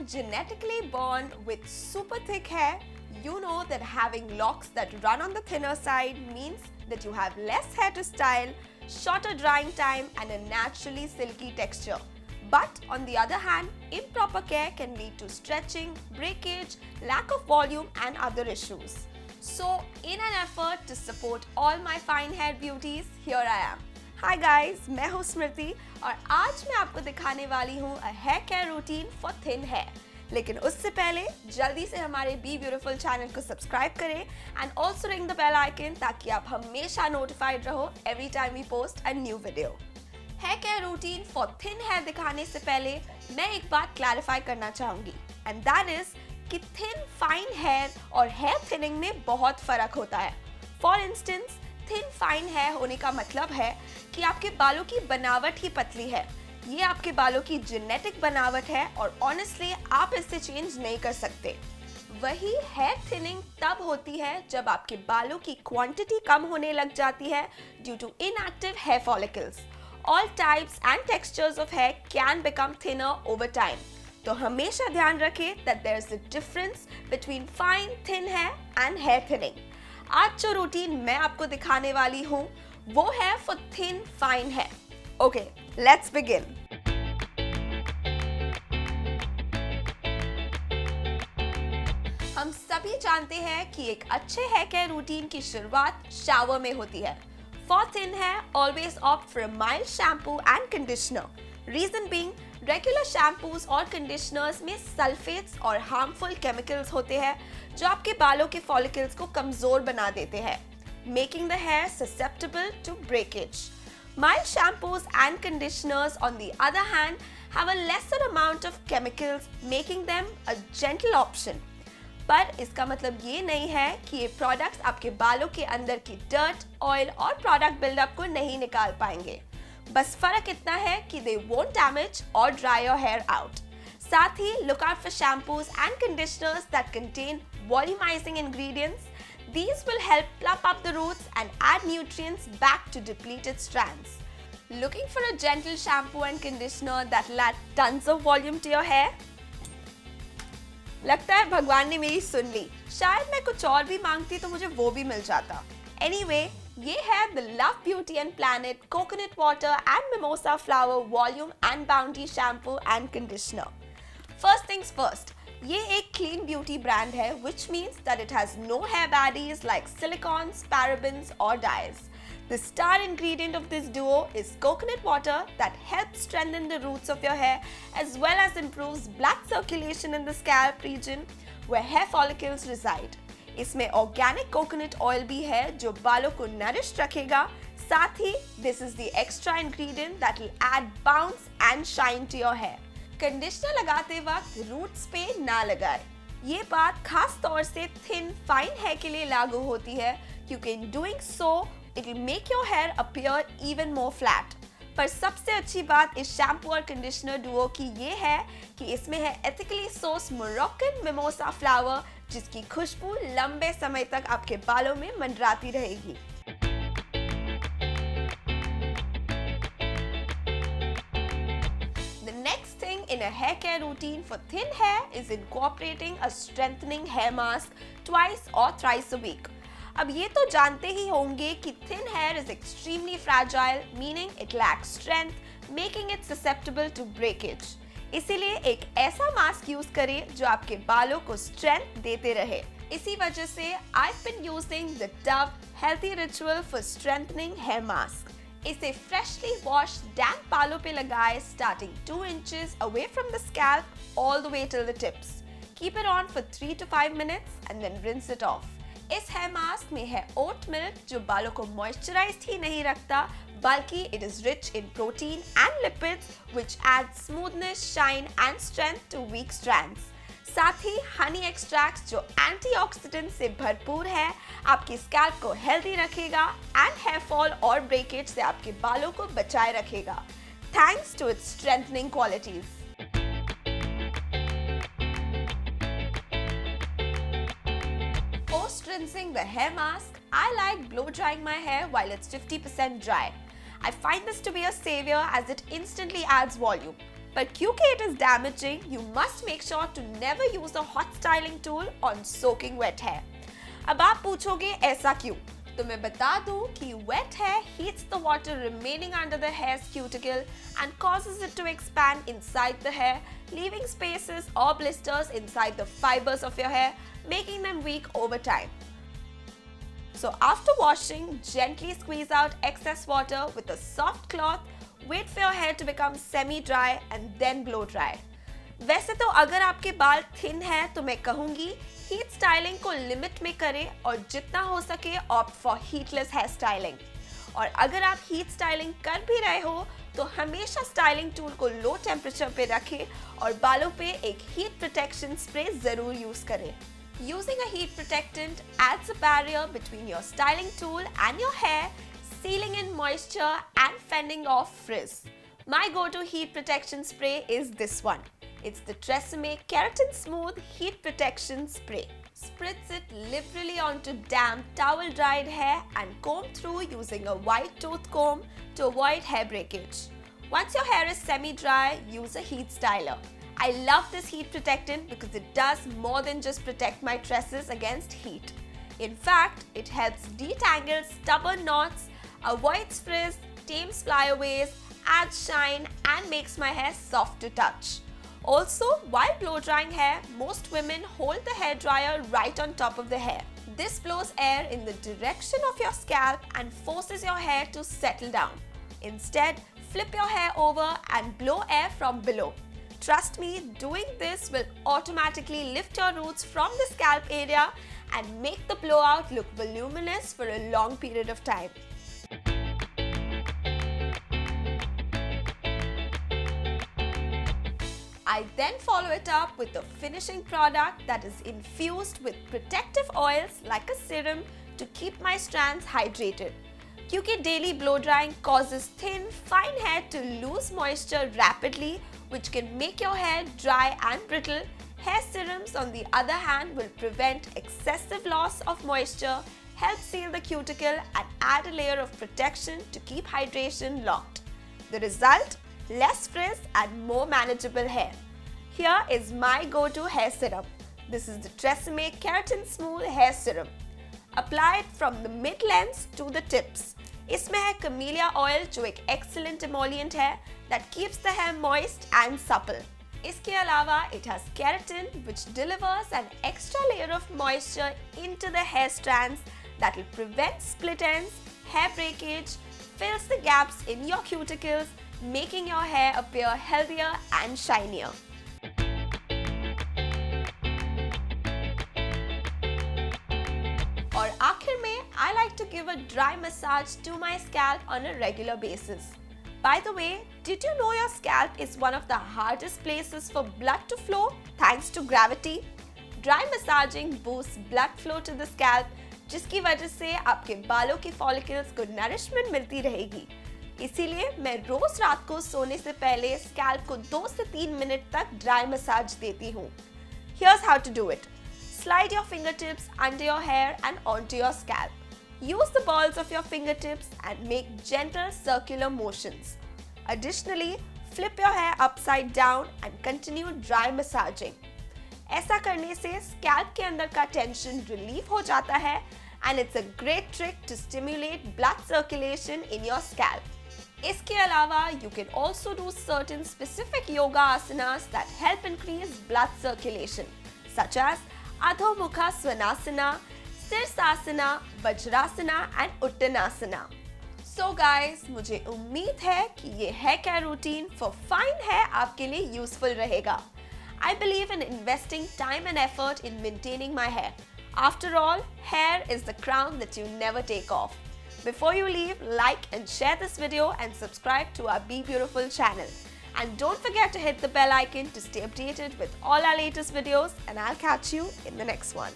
genetically born with super thick hair, you know that having locks that run on the thinner side means that you have less hair to style, shorter drying time and a naturally silky texture. But on the other hand, improper care can lead to stretching, breakage, lack of volume and other issues. So in an effort to support all my fine haired beauties, here I am. Hi guys, मैं हूँ स्मृति और आज मैं आपको दिखाने वाली हूँ a hair care routine for thin hair. लेकिन उससे पहले जल्दी से हमारे बी ब्यूटीफुल चैनल को सब्सक्राइब करें and also ring the bell icon ताकि आप हमेशा नोटिफाइड रहो every time we post a new video. Hair care routine for thin hair दिखाने से पहले मैं एक बात क्लैरिफाई करना चाहूंगी एंड दैट इज कि थिन फाइन हेयर और हेयर थिनिंग में बहुत फर्क होता है. For instance, thin fine hair होने का मतलब है कि आपके बालों की बनावट ही पतली है. ये आपके बालों की जेनेटिक बनावट है और ऑनेस्टली आप इससे चेंज नहीं कर सकते. वही हेयर थिनिंग तब होती है जब आपके बालों की क्वांटिटी कम होने लग जाती है due to inactive hair follicles. All types and textures of hair can become thinner over time. तो हमेशा ध्यान रखें that there is a difference between fine thin hair and hair thinning. आज जो रूटीन मैं आपको दिखाने वाली हूँ वो है for thin fine hair. Okay, let's begin. हम सभी जानते हैं कि एक अच्छे हेयर केयर रूटीन की शुरुआत शावर में होती है. For thin hair, always opt for a mild shampoo and conditioner. Reason being, regular shampoos और conditioners में sulfates और harmful chemicals होते हैं जो आपके बालों के follicles को कमजोर बना देते हैं, making the hair susceptible to breakage. Mild shampoos and conditioners, on the other hand, have a lesser amount of chemicals, making them a gentle option. पर इसका मतलब ये नहीं है कि ये प्रोडक्ट्स आपके बालों के अंदर की डर्ट, ऑयल और प्रोडक्ट बिल्डअप को नहीं निकाल पाएंगे. बस फर्क इतना है कि they won't damage or dry your hair out. साथ ही look out for shampoos and conditioners that contain volumizing ingredients. These will help plump up the roots and add nutrients back to depleted strands. Looking for a gentle shampoo and conditioner that will add tons of volume to your hair? लगता है भगवान ने मेरी सुन ली. शायद मैं कुछ और भी मांगती तो मुझे वो भी मिल जाता. Anyway, ये है The Love Beauty and Planet Coconut Water and Mimosa Flower Volume and Bounty Shampoo and Conditioner. First things first, ये एक clean beauty brand है, which means that it has no hair baddies like silicons, parabens or dyes. The star ingredient of this duo is coconut water that helps strengthen the roots of your hair as well as improves blood circulation in the scalp region where hair follicles reside. इसमें organic coconut oil भी है जो बालों को nourished रखेगा. साथ ही this is the extra ingredient that will add bounce and shine to your hair. Conditioner लगाते वक्त रूट्स पे ना लगाएं. ये बात खास तौर से थिन फाइन हेयर के लिए लागू होती है क्योंकि in doing so it will make your hair appear even more flat. पर सबसे अच्छी बात इस शैम्पू और कंडीशनर डुओ की ये है कि इसमें है ethically sourced Moroccan mimosa flower जिसकी खुशबू लंबे समय तक आपके बालों में मंडराती रहेगी. The next thing in a hair care routine for thin hair is incorporating a strengthening hair mask twice or thrice a week. अब ये तो जानते ही होंगे कि thin hair is extremely fragile, meaning it lacks strength, making it susceptible to breakage. इसीलिए एक ऐसा mask use करें जो आपके बालों को स्ट्रेंथ देते रहे. इसी वजह से I've been using the Dove Healthy Ritual for Strengthening Hair Mask. इसे freshly washed damp बालों पे लगाएं starting 2 inches away from the scalp all the way till the tips. Keep it on for 3 to 5 minutes and then rinse it off. इस hair mask में है oat milk जो बालों को मॉइस्चराइज्ड ही नहीं रखता बल्कि it is rich in protein and lipids which add smoothness, shine and strength to weak strands. साथ ही हनी एक्सट्रैक्ट जो एंटीऑक्सीडेंट से भरपूर है आपकी स्कैल्प को हेल्दी रखेगा एंड हेयर फॉल और ब्रेकेज से आपके बालों को बचाए रखेगा thanks to its strengthening qualities. Rinsing the hair mask, I like blow drying my hair while it's 50% dry. I find this to be a savior as it instantly adds volume. But क्योंकि it is damaging, you must make sure to never use a hot styling tool on soaking wet hair. अब आप पूछोगे ऐसा क्यों? तो मैं बता दूं कि wet hair heats the water remaining under the hair's cuticle and causes it to expand inside the hair, leaving spaces or blisters inside the fibers of your hair, making them weak over time. So after washing, gently squeeze out excess water with a soft cloth. Wait for your hair to become semi-dry and then blow dry. वैसे तो अगर आपके बाल thin है तो मैं कहूँगी heat styling को लिमिट में करें और जितना हो सके ऑप्ट फॉर हीटलेस हेयर स्टाइलिंग। और अगर आप हीट स्टाइलिंग कर भी रहे हो तो हमेशा स्टाइलिंग टूल को लो टेम्परेचर पे रखें और बालों पे एक हीट प्रोटेक्शन स्प्रे जरूर यूज करें। Using a heat protectant adds a barrier between your styling tool and your hair, sealing in moisture and fending off frizz. My go-to heat protection spray is this one. It's the Tresemme Keratin Smooth Heat Protection Spray. Spritz it liberally onto damp, towel-dried hair and comb through using a wide tooth comb to avoid hair breakage. Once your hair is semi-dry, use a heat styler. I love this heat protectant because it does more than just protect my tresses against heat. In fact, it helps detangle stubborn knots, avoids frizz, tames flyaways, adds shine and makes my hair soft to touch. Also, while blow drying hair, most women hold the hairdryer right on top of the hair. This blows air in the direction of your scalp and forces your hair to settle down. Instead, flip your hair over and blow air from below. Trust me, doing this will automatically lift your roots from the scalp area and make the blowout look voluminous for a long period of time. I then follow it up with a finishing product that is infused with protective oils like a serum to keep my strands hydrated. क्योंकि daily blow drying causes thin, fine hair to lose moisture rapidly, which can make your hair dry and brittle, hair serums on the other hand will prevent excessive loss of moisture, help seal the cuticle and add a layer of protection to keep hydration locked. The result? Less frizz and more manageable hair. Here is my go-to hair serum. This is the Tresemme Keratin Smooth Hair Serum. Apply it from the mid-lengths to the tips. इसमें है camellia oil जो एक excellent emollient है that keeps the hair moist and supple. इसके अलावा it has keratin which delivers an extra layer of moisture into the hair strands that will prevent split ends, hair breakage, fills the gaps in your cuticles, making your hair appear healthier and shinier. और आखिर में I like to give a dry massage to my scalp on a regular basis. By the way, did you know your scalp is one of the hardest places for blood to flow thanks to gravity? Dry massaging boosts blood flow to the scalp, जिसकी वजह से आपके बालों के follicles को nourishment मिलती रहेगी. इसीलिए मैं रोज रात को सोने से पहले scalp को 2 से 3 मिनट तक dry massage देती हूँ. Here's how to do it. Slide your fingertips under your hair and onto your scalp. Use the balls of your fingertips and make gentle circular motions. Additionally, flip your hair upside down and continue dry massaging. ऐसा करने से scalp के अंदर का tension relief हो जाता है and it's a great trick to stimulate blood circulation in your scalp. इसके अलावा, you can also do certain specific yoga asanas that help increase blood circulation, such as Adho Mukha Svanasana, Sirsasana, Vajrasana and Uttanasana. So guys, मुझे उम्मीद है कि ये hair care routine for fine hair आपके लिए useful रहेगा. I believe in investing time and effort in maintaining my hair. After all, hair is the crown that you never take off. Before you leave, like and share this video and subscribe to our BeBeautiful channel. And don't forget to hit the bell icon to stay updated with all our latest videos, and I'll catch you in the next one.